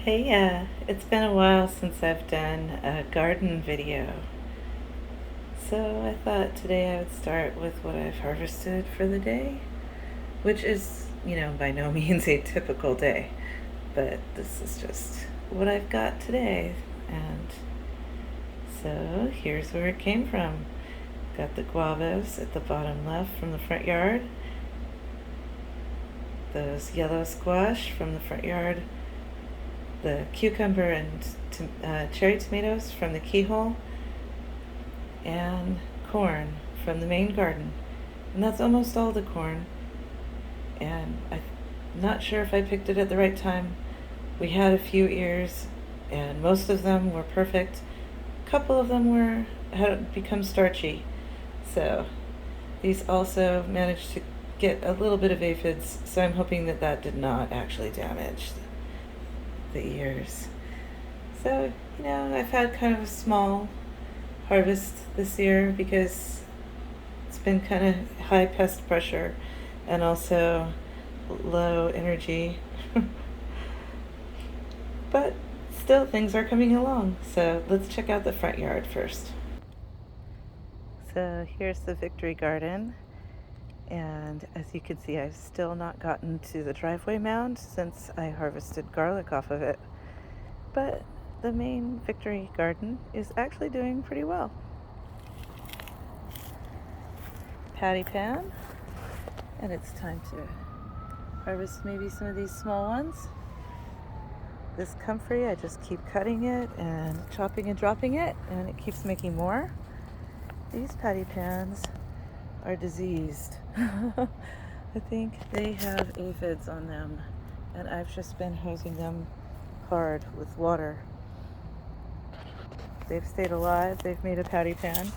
Hey, it's been a while since I've done a garden video. So I thought today I would start with what I've harvested for the day, which is, by no means a typical day, but this is just what I've got today. And so here's where it came from. Got the guavas at the bottom left from the front yard, those yellow squash from the front yard, the cucumber and cherry tomatoes from the keyhole, and corn from the main garden. And that's almost all the corn. And I'm not sure if I picked it at the right time. We had a few ears, and most of them were perfect. A couple of them had become starchy. So these also managed to get a little bit of aphids, so I'm hoping that that did not actually damage the ears. So, I've had kind of a small harvest this year because it's been kind of high pest pressure and also low energy. But still, things are coming along. So let's check out the front yard first. So here's the Victory Garden. And as you can see, I've still not gotten to the driveway mound since I harvested garlic off of it. But the main Victory Garden is actually doing pretty well. Patty pan, and it's time to harvest maybe some of these small ones. This comfrey, I just keep cutting it and chopping and dropping it, and it keeps making more. These patty pans are diseased. I think they have aphids on them, and I've just been hosing them hard with water. They've stayed alive, they've made a patty pan,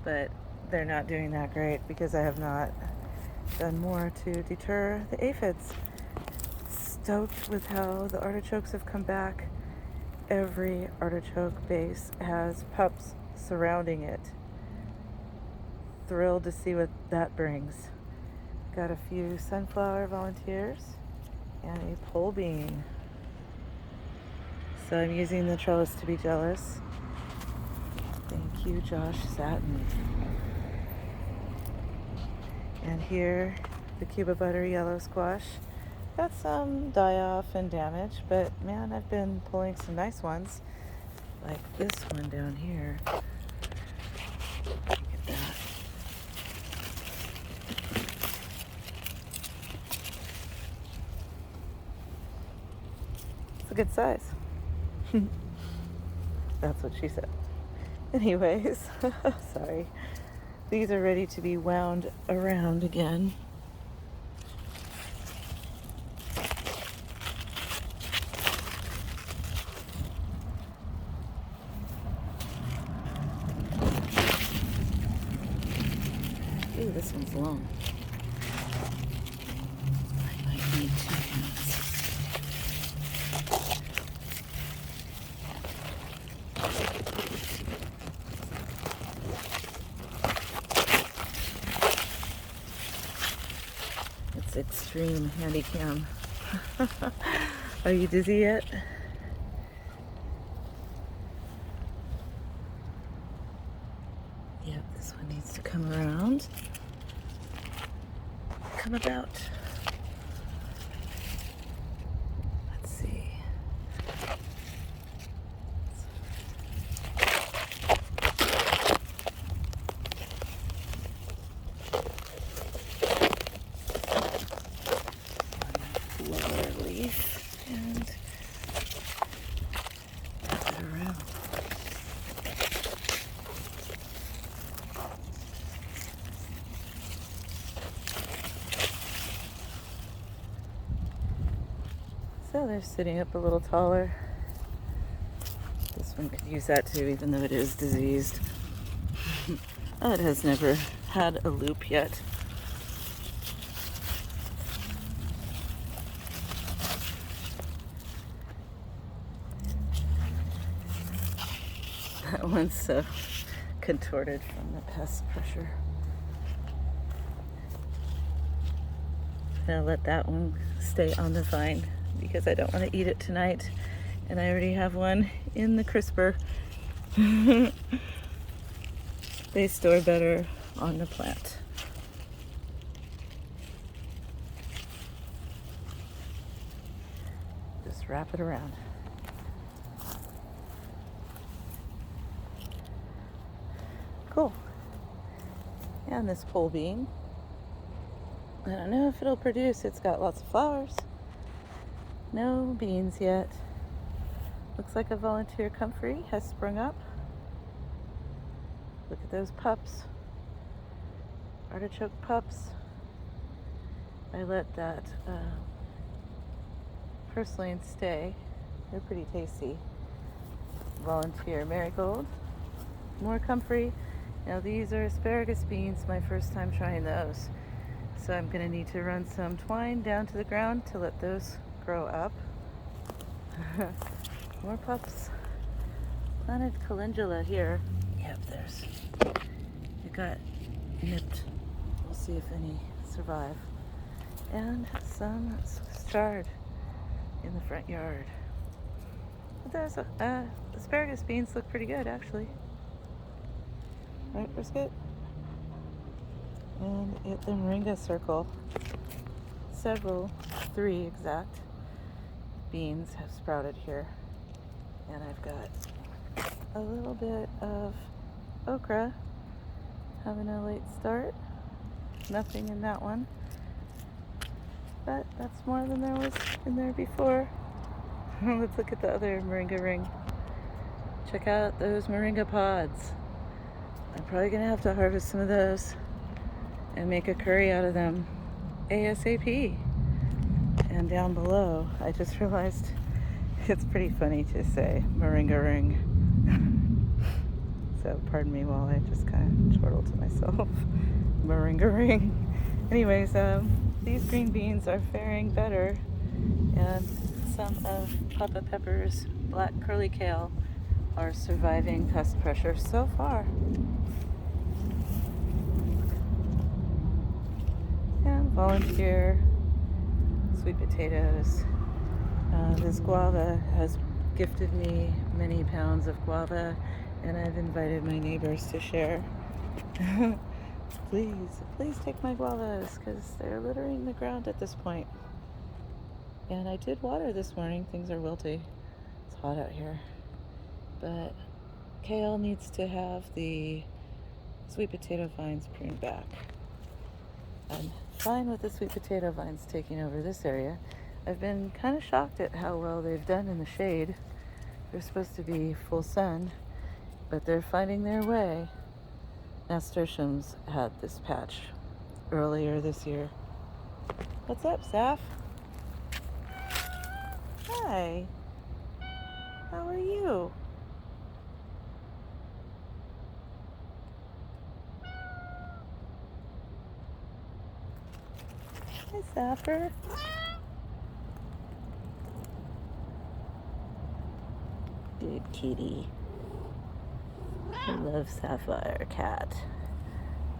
but they're not doing that great because I have not done more to deter the aphids. Stoked with how the artichokes have come back. Every artichoke base has pups surrounding it. Thrilled to see what that brings. Got a few sunflower volunteers and a pole bean. So I'm using the trellis to be jealous. Thank you, Josh Satin. And here, the Cuba Butter yellow squash. Got some die-off and damage, but man, I've been pulling some nice ones. Like this one down here. Look at that. It's a good size. That's what she said. Anyways, sorry. These are ready to be wound around again. Ooh, this one's long. I might need 2 hands. It's extreme handy cam. Are you dizzy yet? Yep, this one needs to come around. Come about. Let's see. Lower leaf and tap it around. So they're sitting up a little taller. This one could use that too, even though it is diseased. Oh, it has never had a loop yet. That one's so contorted from the pest pressure. I'll let that one stay on the vine. because I don't want to eat it tonight, and I already have one in the crisper. They store better on the plant. Just wrap it around. Cool. And this pole bean, I don't know if it'll produce. It's got lots of flowers. No beans yet. Looks like a volunteer comfrey has sprung up. Look at those pups. Artichoke pups. I let that purslane stay. They're pretty tasty. Volunteer marigold. More comfrey. Now these are asparagus beans, my first time trying those. So I'm going to need to run some twine down to the ground to let those grow up. More pups. Planted calendula here. Yep, it got nipped. We'll see if any survive. And some Swiss chard in the front yard. But there's asparagus beans look pretty good, actually. Right, brisket? And the moringa circle. Three exact beans have sprouted here. And I've got a little bit of okra having a late start. Nothing in that one. But that's more than there was in there before. Let's look at the other moringa ring. Check out those moringa pods. I'm probably going to have to harvest some of those and make a curry out of them ASAP. And down below, I just realized it's pretty funny to say moringa ring. So pardon me while I just kind of chortle to myself. Moringa ring. Anyways, these green beans are faring better, and some of Papa Pepper's black curly kale are surviving pest pressure so far. And volunteer sweet potatoes. This guava has gifted me many pounds of guava, and I've invited my neighbors to share. Please take my guavas, because they're littering the ground at this point. And I did water this morning. Things are wilty. It's hot out here. But kale needs to have the sweet potato vines pruned back. I'm fine with the sweet potato vines taking over this area. I've been kind of shocked at how well they've done in the shade. They're supposed to be full sun, but they're finding their way. Nasturtiums had this patch earlier this year. What's up, Saf? Hi. How are you? Hi, Sapper. Good kitty. I love Sapphire Cat.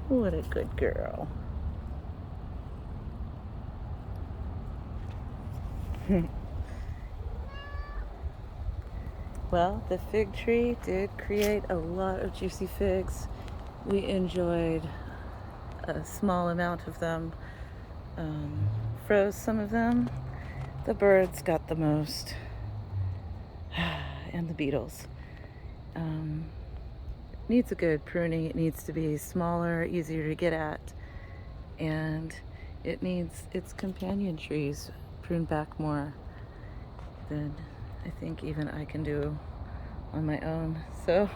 What a good girl. Well, the fig tree did create a lot of juicy figs. We enjoyed a small amount of them. Froze some of them. The birds got the most. And the beetles. Needs a good pruning. It needs to be smaller, easier to get at, and it needs its companion trees pruned back more than I think even I can do on my own. So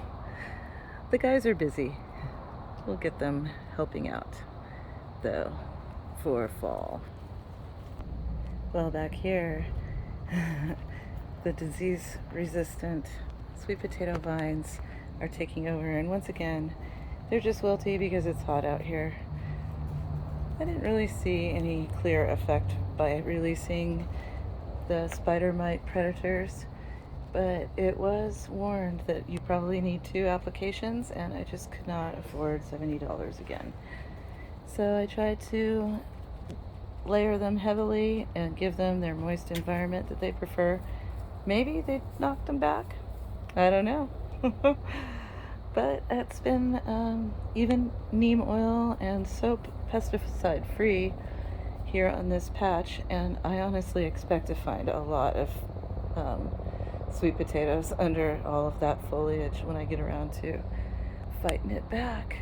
the guys are busy. We'll get them helping out though for fall. Well, back here the disease-resistant sweet potato vines are taking over, and once again they're just wilty because it's hot out here. I didn't really see any clear effect by releasing the spider mite predators, but it was warned that you probably need 2 applications, and I just could not afford $70 again. So I tried to layer them heavily and give them their moist environment that they prefer, maybe they knocked them back. I don't know. But it's been even neem oil and soap pesticide free here on this patch, and I honestly expect to find a lot of sweet potatoes under all of that foliage when I get around to fighting it back.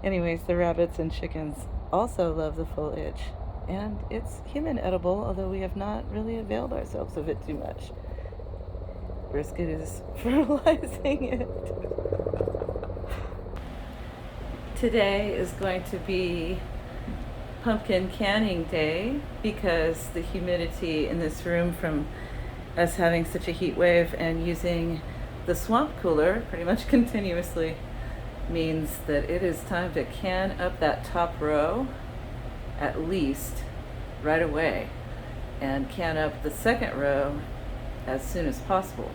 Anyways, the rabbits and chickens also love the foliage, and it's human edible, although we have not really availed ourselves of it too much. Brisket is fertilizing it. Today is going to be pumpkin canning day because the humidity in this room from us having such a heat wave and using the swamp cooler pretty much continuously means that it is time to can up that top row at least right away and can up the second row as soon as possible.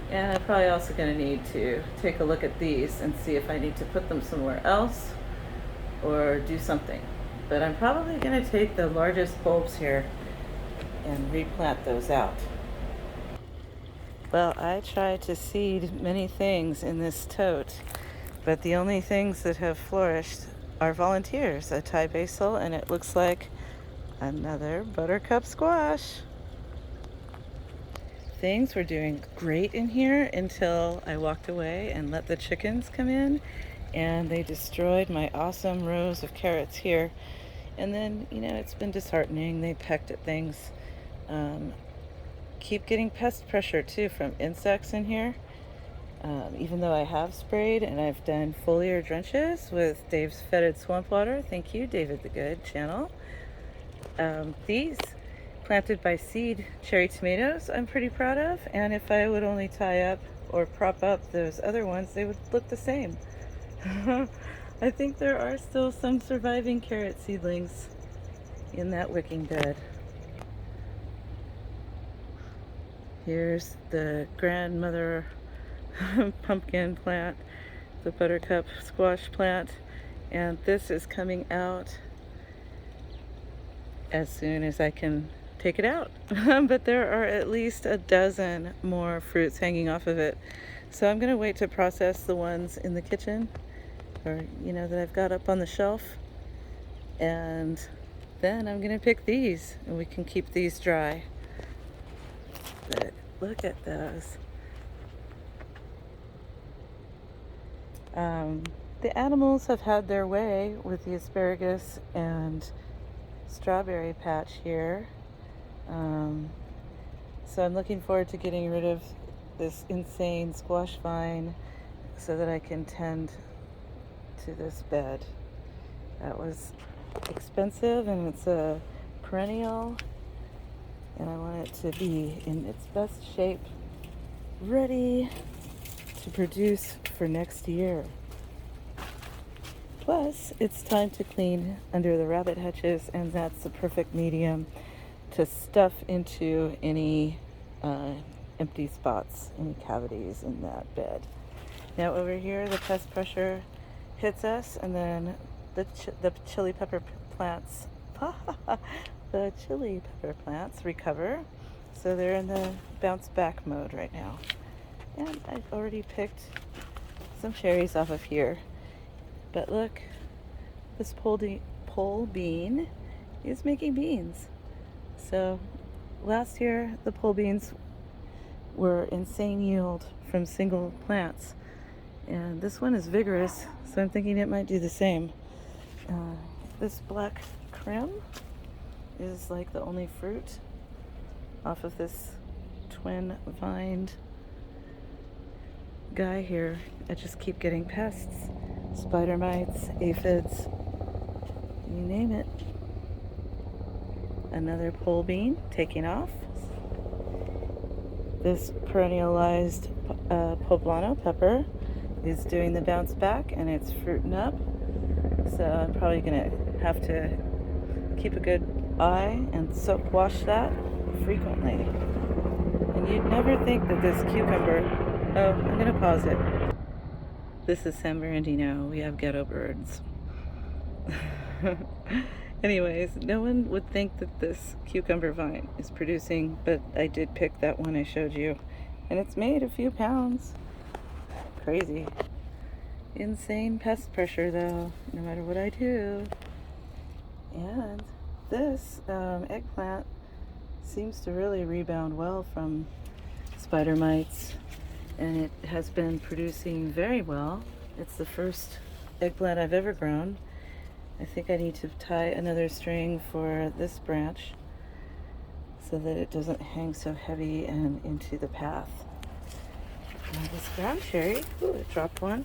And I'm probably also going to need to take a look at these and see if I need to put them somewhere else or do something. But I'm probably going to take the largest bulbs here and replant those out. Well, I tried to seed many things in this tote, but the only things that have flourished are volunteers, a Thai basil, and it looks like another buttercup squash. Things were doing great in here until I walked away and let the chickens come in, and they destroyed my awesome rows of carrots here. And then, it's been disheartening. They pecked at things. Keep getting pest pressure too from insects in here. Even though I have sprayed and I've done foliar drenches with Dave's Fetid Swamp Water. Thank you, David the Good channel. These planted by seed cherry tomatoes I'm pretty proud of, and if I would only tie up or prop up those other ones, they would look the same. I think there are still some surviving carrot seedlings in that wicking bed. Here's the grandmother pumpkin plant, the buttercup squash plant, and this is coming out as soon as I can take it out. But there are at least a dozen more fruits hanging off of it. So I'm going to wait to process the ones in the kitchen, or that I've got up on the shelf, and then I'm going to pick these and we can keep these dry. But look at those. The animals have had their way with the asparagus and strawberry patch here. So I'm looking forward to getting rid of this insane squash vine so that I can tend to this bed. That was expensive, and it's a perennial, and I want it to be in its best shape, ready to produce for next year. Plus, it's time to clean under the rabbit hutches, and that's the perfect medium to stuff into any empty spots, any cavities in that bed. Now over here, the pest pressure hits us, and then the chili pepper plants, the chili pepper plants recover, so they're in the bounce back mode right now. And I've already picked some cherries off of here. But look, this pole bean is making beans. So last year, the pole beans were insane yield from single plants. And this one is vigorous, so I'm thinking it might do the same. This black crim is like the only fruit off of this twin-vined guy here. I just keep getting pests, spider mites, aphids, you name it. Another pole bean taking off. This perennialized poblano pepper is doing the bounce back, and it's fruiting up. So I'm probably gonna have to keep a good eye and soap wash that frequently. And you'd never think that this cucumber, I'm gonna pause it. This is San Bernardino. We have ghetto birds. Anyways, no one would think that this cucumber vine is producing, but I did pick that one I showed you. And it's made a few pounds. Crazy. Insane pest pressure though, no matter what I do. And this eggplant seems to really rebound well from spider mites, and it has been producing very well. It's the first eggplant I've ever grown. I think I need to tie another string for this branch so that it doesn't hang so heavy and into the path. Now this ground cherry, ooh, it dropped one.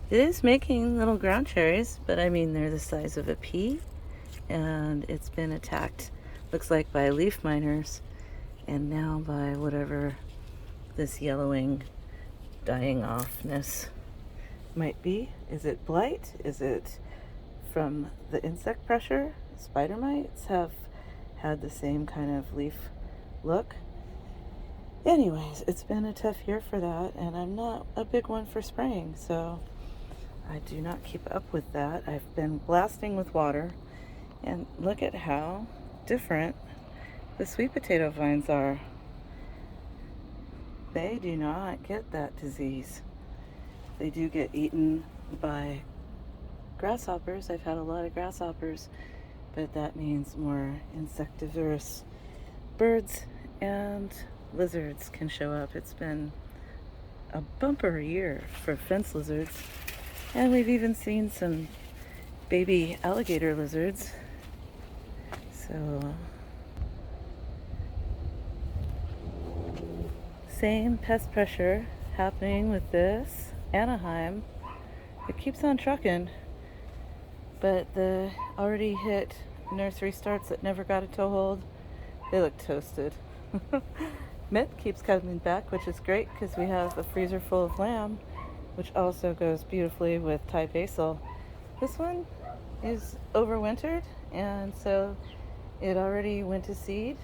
It is making little ground cherries, but I mean, they're the size of a pea, and it's been attacked, looks like, by leaf miners, and now by whatever this yellowing, dying offness might be. Is it blight? Is it from the insect pressure? Spider mites have had the same kind of leaf look. Anyways, it's been a tough year for that, and I'm not a big one for spraying, so I do not keep up with that. I've been blasting with water, and look at how different the sweet potato vines are. They do not get that disease. They do get eaten by grasshoppers. I've had a lot of grasshoppers, but that means more insectivorous birds and lizards can show up. It's been a bumper year for fence lizards. And we've even seen some baby alligator lizards. So, same pest pressure happening with this Anaheim. It keeps on trucking, but the already hit nursery starts that never got a toehold, they look toasted. Mint keeps coming back, which is great because we have a freezer full of lamb, which also goes beautifully with Thai basil. This one is overwintered, and so it already went to seed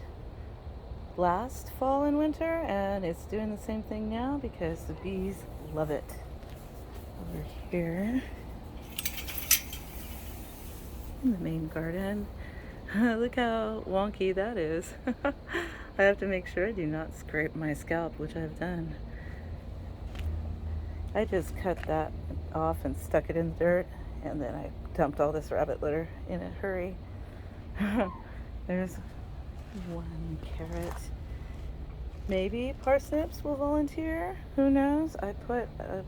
last fall and winter, and it's doing the same thing now because the bees love it. Over here in the main garden, look how wonky that is. I have to make sure I do not scrape my scalp, which I've done. I just cut that off and stuck it in the dirt, and then I dumped all this rabbit litter in a hurry. There's one carrot. Maybe parsnips will volunteer. Who knows? I put a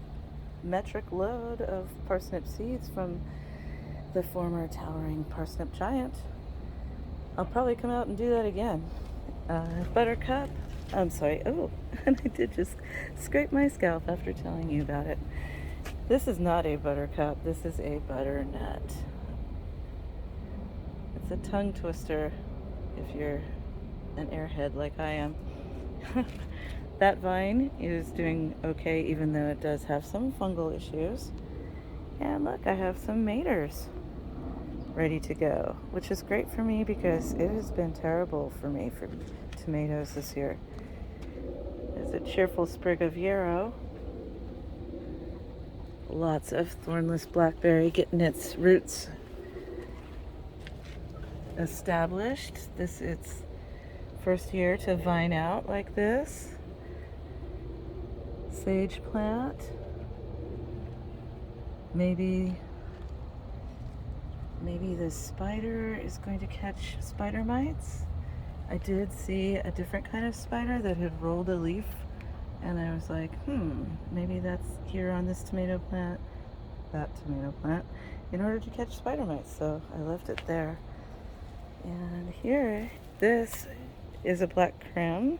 metric load of parsnip seeds from the former towering parsnip giant. I'll probably come out and do that again. Buttercup. I'm sorry. Oh, and I did just scrape my scalp after telling you about it. This is not a buttercup. This is a butternut. It's a tongue twister if you're an airhead like I am. That vine is doing okay, even though it does have some fungal issues. And look, I have some maters ready to go, which is great for me because it has been terrible for me for tomatoes this year. There's a cheerful sprig of yarrow. Lots of thornless blackberry getting its roots established. This it's first year to vine out like this. Sage plant. Maybe the spider is going to catch spider mites. I did see a different kind of spider that had rolled a leaf, and I was like, maybe that's here on this tomato plant, that tomato plant, in order to catch spider mites, so I left it there. And here, this is a black creme.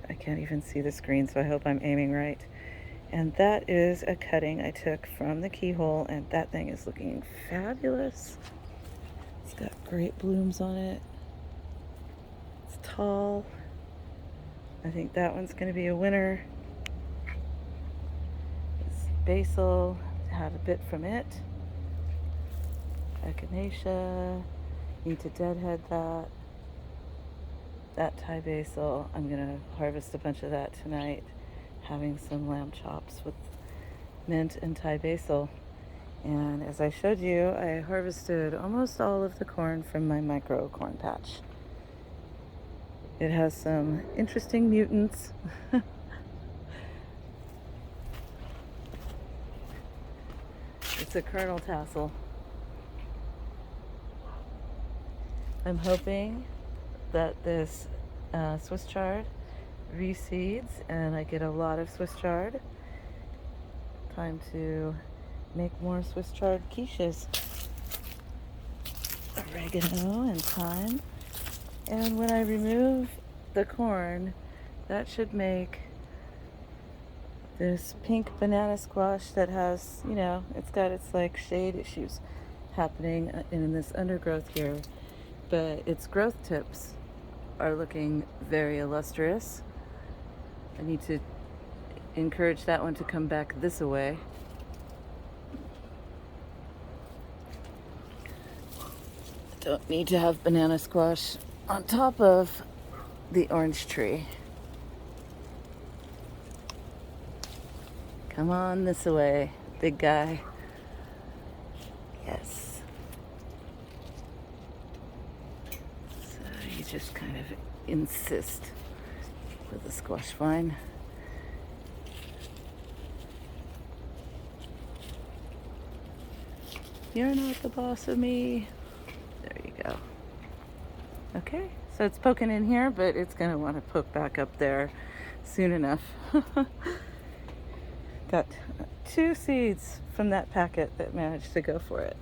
I can't even see the screen, so I hope I'm aiming right. And that is a cutting I took from the keyhole, and that thing is looking fabulous. It's got great blooms on it. It's tall. I think that one's going to be a winner. This basil, had a bit from it. Echinacea, need to deadhead that. That Thai basil, I'm going to harvest a bunch of that tonight, having some lamb chops with mint and Thai basil. And as I showed you, I harvested almost all of the corn from my micro corn patch. It has some interesting mutants. It's a kernel tassel. I'm hoping that this Swiss chard reseeds and I get a lot of Swiss chard. Time to make more Swiss chard quiches. Oregano and thyme. And when I remove the corn, that should make this pink banana squash that has, it's got its like shade issues happening in this undergrowth here, but its growth tips are looking very illustrious. I need to encourage that one to come back this way. Don't need to have banana squash on top of the orange tree. Come on this way, big guy. Yes. So you just kind of insist with the squash vine. You're not the boss of me. There you go. Okay, so it's poking in here, but it's going to want to poke back up there soon enough. Got 2 seeds from that packet that managed to go for it.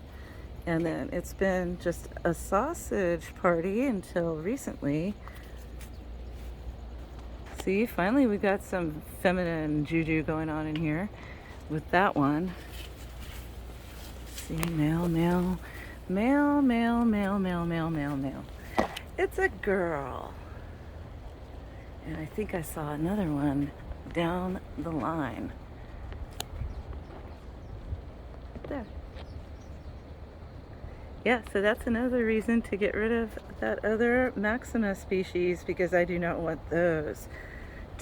And then it's been just a sausage party until recently. See, finally we got some feminine juju going on in here with that one. See, male, male, male, male, male, male, male, male, male. It's a girl. And I think I saw another one down the line. There. Yeah, so that's another reason to get rid of that other Maxima species, because I do not want those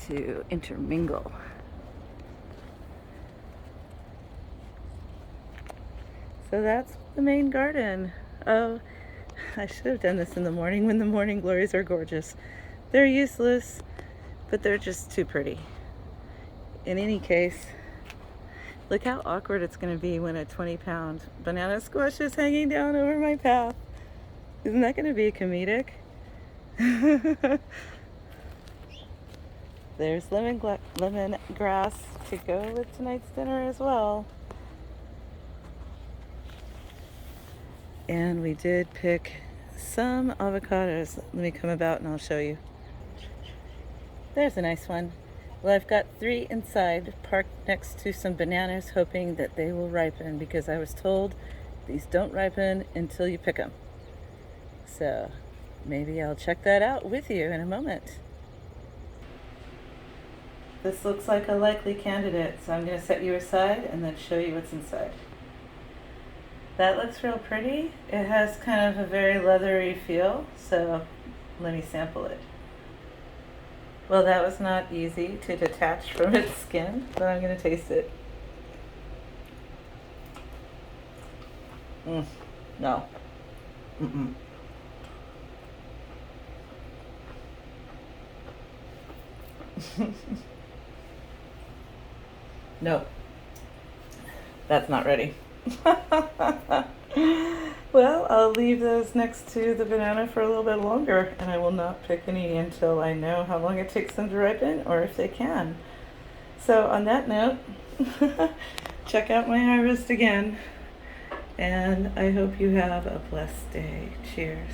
to intermingle. So that's the main garden. Oh, I should have done this in the morning when the morning glories are gorgeous. They're useless, but they're just too pretty. In any case, look how awkward it's going to be when a 20-pound banana squash is hanging down over my path. Isn't that going to be comedic? There's lemongrass to go with tonight's dinner as well. And we did pick some avocados. Let me come about and I'll show you. There's a nice one. Well, I've got 3 inside parked next to some bananas, hoping that they will ripen, because I was told these don't ripen until you pick them. So maybe I'll check that out with you in a moment. This looks like a likely candidate, so I'm going to set you aside and then show you what's inside. That looks real pretty. It has kind of a very leathery feel, so let me sample it. Well, that was not easy to detach from its skin, but I'm going to taste it. No. No. That's not ready. Well, I'll leave those next to the banana for a little bit longer, and I will not pick any until I know how long it takes them to ripen, or if they can. So on that note, check out my harvest again, and I hope you have a blessed day. Cheers.